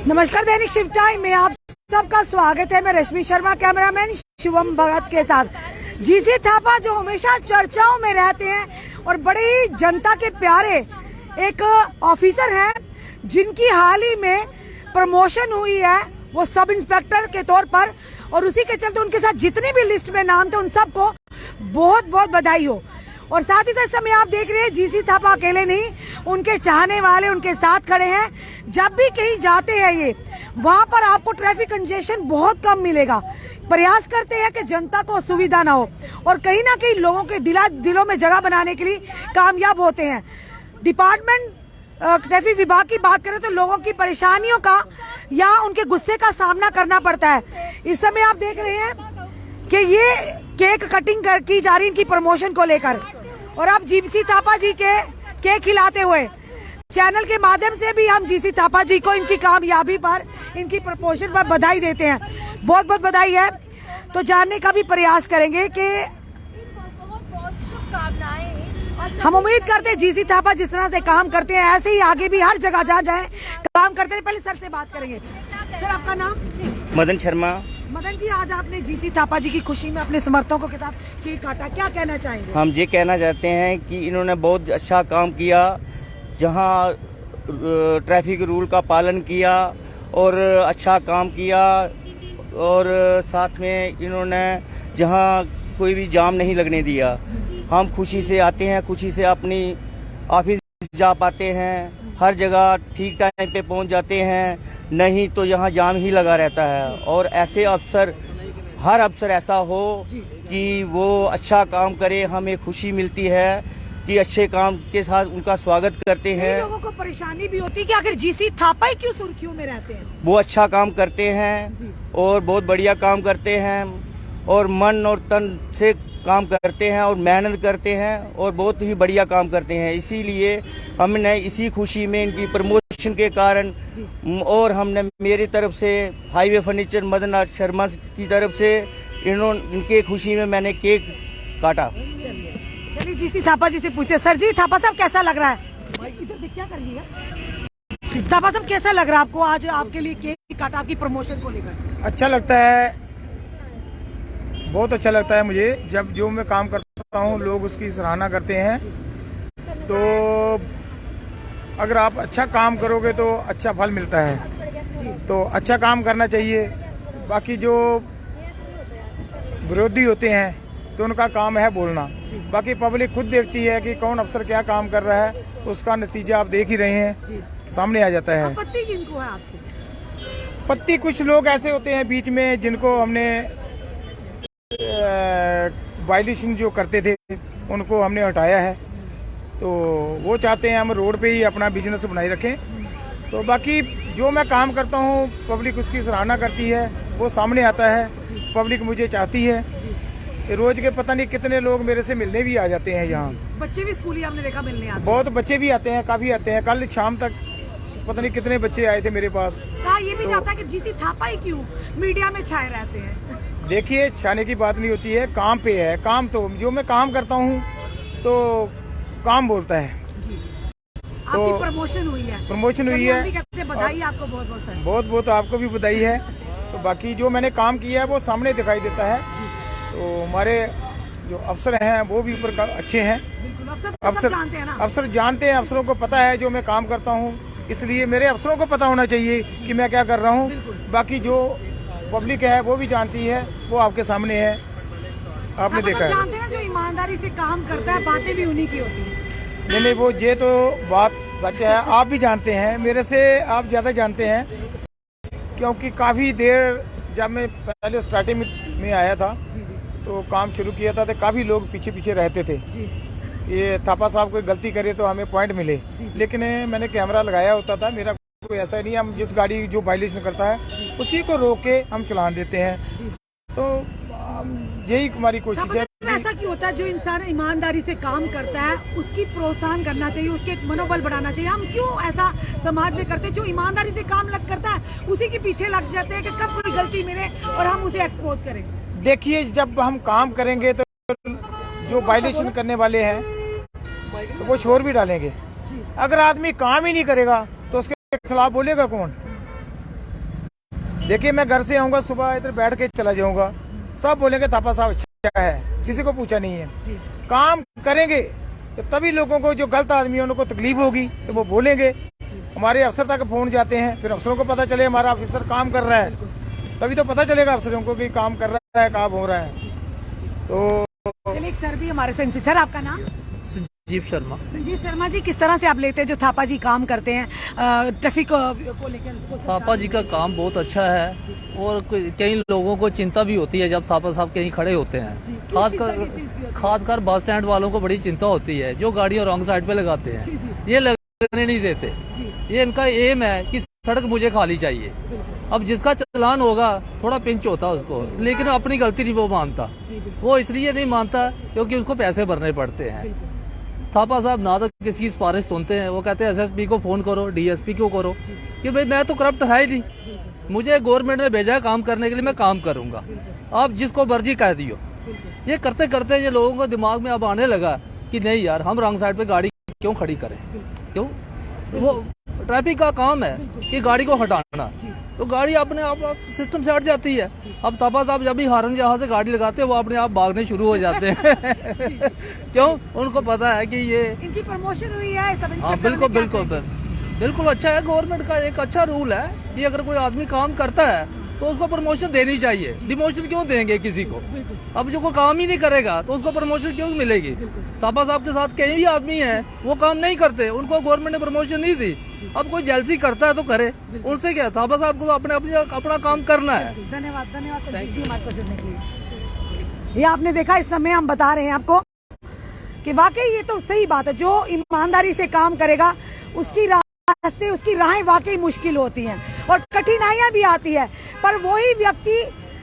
नमस्कार, दैनिक शिव टाइम में आप सबका स्वागत है। मैं रश्मि शर्मा, कैमरामैन शिवम भगत के साथ। जीसी थापा जो हमेशा चर्चाओं में रहते हैं और बड़े ही जनता के प्यारे एक ऑफिसर हैं, जिनकी हाल ही में प्रमोशन हुई है वो सब इंस्पेक्टर के तौर पर, और उसी के चलते उनके साथ जितनी भी लिस्ट में नाम थे उन सबको बहुत बहुत बधाई हो। और साथ ही साथ समय आप देख रहे हैं जीसी थापा अकेले नहीं, उनके चाहने वाले उनके साथ खड़े हैं। जब भी कहीं जाते हैं ये, वहां पर आपको ट्रैफिक कंजेशन बहुत कम मिलेगा। प्रयास करते हैं कि जनता को असुविधा ना हो और कहीं ना कहीं लोगों के दिलों में जगह बनाने के लिए कामयाब होते हैं। डिपार्टमेंट ट्रैफिक विभाग की बात करें तो लोगों की परेशानियों का या उनके गुस्से का सामना करना पड़ता है। इस समय आप देख रहे हैं कि ये केक कटिंग की जा रही इनकी प्रमोशन को लेकर, और अब जीसी थापा जी के केक खिलाते हुए चैनल के माध्यम से भी हम जीसी थापा जी को इनकी कामयाबी पर, इनकी प्रमोशन पर बधाई देते हैं। बहुत बहुत बधाई है। तो जानने का भी प्रयास करेंगे कि हम उम्मीद करते हैं जीसी थापा जिस तरह से काम करते हैं ऐसे ही आगे भी हर जगह जहाँ जाए काम करते हैं। पहले सर से बात करेंगे। सर, आपका नाम? मदन शर्मा। मदन जी, आज आपने जीसी थापा जी की खुशी में अपने समर्थकों के साथ केक काटा, क्या कहना चाहेंगे? हम ये कहना चाहते हैं कि इन्होंने बहुत अच्छा काम किया, जहां ट्रैफिक रूल का पालन किया और अच्छा काम किया, और साथ में इन्होंने जहां कोई भी जाम नहीं लगने दिया। हम खुशी से आते हैं, खुशी से अपनी ऑफिस जा पाते हैं, हर जगह ठीक टाइम पे पहुंच जाते हैं, नहीं तो यहाँ जाम ही लगा रहता है। और ऐसे अफसर, हर अफसर ऐसा हो कि वो अच्छा काम करे, हमें खुशी मिलती है कि अच्छे काम के साथ उनका स्वागत करते हैं। लोगों को परेशानी भी होती है कि आखिर जीसी थापा ही क्यों सुर्खियों में रहते हैं। वो अच्छा काम करते हैं और बहुत बढ़िया काम करते हैं और मन और तन से काम करते हैं और मेहनत करते हैं और बहुत ही बढ़िया काम करते हैं। इसीलिए हमने इसी खुशी में इनकी प्रमोशन के कारण, और हमने मेरी तरफ से हाईवे फर्नीचर मदन शर्मा की तरफ से इनके खुशी में मैंने केक काटा। चलिए जीसी थापा जी से पूछे। सर जी, थापा साहब कैसा लग रहा है? इधर देख, क्या कर रही है? थापा साहब कैसा लग रहा है आपको? आज आपके लिए केक काटा आपकी प्रमोशन को लेकर। अच्छा लगता है, बहुत अच्छा लगता है मुझे। जब जो मैं काम करता हूँ लोग उसकी सराहना करते हैं, तो अगर आप अच्छा काम करोगे तो अच्छा फल मिलता है। तो अच्छा काम करना चाहिए। बाकी जो विरोधी होते हैं तो उनका काम है बोलना, बाकी पब्लिक खुद देखती है कि कौन अफसर क्या काम कर रहा है, उसका नतीजा आप देख ही रहे हैं, सामने आ जाता है। आपत्ति किनको है आपसे? पत्ती कुछ लोग ऐसे होते हैं बीच में जिनको हमने वायलेशन जो करते थे उनको हमने हटाया है, तो वो चाहते हैं हम रोड पे ही अपना बिजनेस बनाए रखें। तो बाकी जो मैं काम करता हूँ पब्लिक उसकी सराहना करती है, वो सामने आता है, पब्लिक मुझे चाहती है। रोज के पता नहीं कितने लोग मेरे से मिलने भी आ जाते हैं यहाँ। बच्चे भी स्कूल ही हमने देखा मिलने आते हैं। बहुत बच्चे भी आते हैं, काफी आते हैं। कल शाम तक पता नहीं कितने बच्चे आए थे मेरे पास। ये भी चाहता है कि जीसी थापा ही क्यों मीडिया में छाए रहते हैं। देखिए, छाने की बात नहीं होती है, काम पे है। काम तो जो मैं काम करता हूँ तो काम बोलता है। तो आपकी प्रमोशन हुई है। प्रमोशन हुई है, बधाई आपको बहुत बहुत सर। बहुत बहुत आपको भी बधाई है। तो बाकी जो मैंने काम किया है वो सामने दिखाई देता है। तो हमारे जो अफसर हैं वो भी ऊपर अच्छे हैं। अफसर जानते हैं ना, अफसर जानते हैं, अफसरों को पता है जो मैं काम करता हूँ, इसलिए मेरे अफसरों को पता होना चाहिए कि मैं क्या कर रहा हूँ। बाकी जो पब्लिक है वो भी जानती है, वो आपके सामने है, आपने देखा है। जानते हैं ना, जो ईमानदारी से काम करता है बातें भी उन्हीं की होती है। नहीं, वो ये तो बात सच है। आप भी जानते हैं, मेरे से आप ज़्यादा जानते हैं, क्योंकि काफ़ी देर जब मैं पहले स्टार्टिंग में आया था तो काम शुरू किया था तो काफ़ी लोग पीछे पीछे रहते थे। ये थापा साहब कोई गलती करे तो हमें पॉइंट मिले, लेकिन मैंने कैमरा लगाया होता था। मेरा कोई ऐसा नहीं, हम जिस गाड़ी जो वायलेशन करता है उसी को रोक के हम चलान देते हैं। तो यही हमारी कोशिश है। ऐसा क्यों होता है? जो इंसान ईमानदारी से काम करता है उसकी प्रोत्साहन करना चाहिए, उसके मनोबल बढ़ाना चाहिए। हम क्यों ऐसा समाज में करते हैं? जो ईमानदारी से काम करता है उसी के पीछे लग जाते हैं कि कब कोई गलती मिले और हम उसे एक्सपोज करें। देखिए, जब हम काम करेंगे तो जो वायलेशन करने वाले हैं तो वो शोर भी डालेंगे। अगर आदमी काम ही नहीं करेगा तो उसके खिलाफ बोलेगा कौन? देखिए मैं घर से आऊँगा सुबह इधर बैठ के चला जाऊँगा, सब बोलेंगे थापा साहब अच्छा है, किसी को पूछा नहीं है। काम करेंगे तो तभी लोगों को, जो गलत आदमी है उनको तकलीफ होगी तो वो बोलेंगे। हमारे अफसर तक फोन जाते हैं, फिर अफसरों को पता चले हमारा ऑफिसर काम कर रहा है, तभी तो पता चलेगा अफसरों को कि काम कर रहा है, काम हो रहा है। तो चलिए एक सर भी हमारे संग से। सर आपका नाम? संजीव शर्मा। संजीव शर्मा जी, किस तरह से आप लेते हैं जो थापा जी काम करते हैं ट्रैफिक को लेकर? थापा जी का काम बहुत अच्छा है और कई लोगों को चिंता भी होती है जब थापा साहब कहीं खड़े होते हैं। खासकर बस स्टैंड वालों को बड़ी चिंता होती है जो गाड़ियां रॉन्ग साइड पे लगाते हैं, ये लगने नहीं देते। ये इनका एम है कि सड़क मुझे खाली चाहिए। अब जिसका चालान होगा थोड़ा पिंच होता है उसको, लेकिन अपनी गलती नहीं वो मानता। वो इसलिए नहीं मानता क्योंकि उसको पैसे भरने पड़ते हैं। थापा साहब ना तो किसी की सिफारिश सुनते हैं, वो कहते हैं एसएसपी को फोन करो, डीएसपी को करो, कि भाई मैं तो करप्ट है ही नहीं, मुझे गवर्नमेंट ने भेजा है काम करने के लिए, मैं काम करूंगा, आप जिसको मर्जी कह दियो। ये करते करते ये लोगों को दिमाग में अब आने लगा कि नहीं यार, हम रॉन्ग साइड पे गाड़ी क्यों खड़ी करें, क्यों? वो ट्रैफिक का काम है कि गाड़ी को हटाना, तो गाड़ी अपने आप सिस्टम से हट जाती है। अब थापा साहब जब भी हारन जहाँ से गाड़ी लगाते हैं वो अपने आप भागने शुरू हो जाते हैं क्यों? उनको पता है कि ये इनकी प्रमोशन हुई है सब। हाँ बिल्कुल बिल्कुल बिल्कुल अच्छा है। गवर्नमेंट का एक अच्छा रूल है कि अगर कोई आदमी काम करता है तो उसको प्रमोशन देनी चाहिए। डिमोशन क्यों देंगे किसी को? अब जो कोई काम ही नहीं करेगा तो उसको प्रमोशन क्यों मिलेगी? थापा साहब के साथ कई भी आदमी हैं वो काम नहीं करते, उनको गवर्नमेंट ने प्रमोशन नहीं दी। अब कोई जेलसी करता है तो करे, उनसे क्या? थापा साहब को तो अपना काम करना है। धन्यवाद संजीव जी हमारे साथ जुड़ने के लिए। ये आपने देखा, इस समय हम बता रहे हैं आपको कि वाकई ये तो सही बात है, जो ईमानदारी से काम करेगा उसकी रास्ते, उसकी राहें वाकई मुश्किल होती हैं और कठिनाइयां भी आती है, पर वही व्यक्ति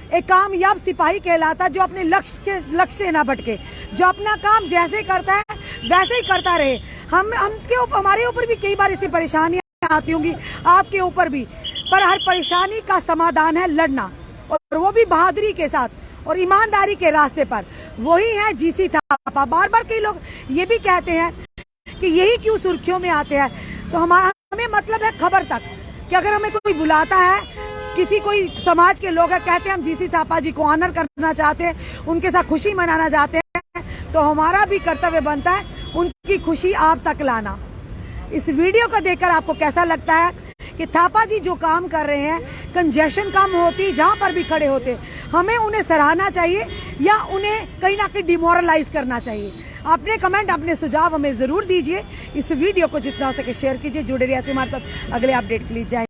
एक कामयाब सिपाही कहलाता है जो अपने लक्ष्य से ना भटके, जो अपना काम जैसे करता है वैसे ही करता रहे। हमारे ऊपर भी कई बार ऐसी परेशानियां आती होंगी, आपके ऊपर भी, पर हर परेशानी का समाधान है लड़ना, और वो भी बहादुरी के साथ और ईमानदारी के रास्ते पर। वही है जीसी थापा। बार बार कई लोग ये भी कहते हैं कि यही क्यों सुर्खियों में आते हैं, तो हमें मतलब है खबर तक कि अगर हमें कोई बुलाता है, किसी कोई समाज के लोग हैं, कहते हैं हम जीसी थापा जी को ऑनर करना चाहते हैं, उनके साथ खुशी मनाना चाहते हैं, तो हमारा भी कर्तव्य बनता है उनकी खुशी आप तक लाना। इस वीडियो को देखकर आपको कैसा लगता है कि थापा जी जो काम कर रहे हैं, कंजेशन कम होती, जहां पर भी खड़े होते, हमें उन्हें सराहना चाहिए या उन्हें कहीं ना कहीं डिमोरलाइज करना चाहिए? अपने कमेंट, अपने सुझाव हमें जरूर दीजिए। इस वीडियो को जितना हो सके शेयर कीजिए। जुड़े रहिए हमारे साथ अगले अपडेट के लिए। जय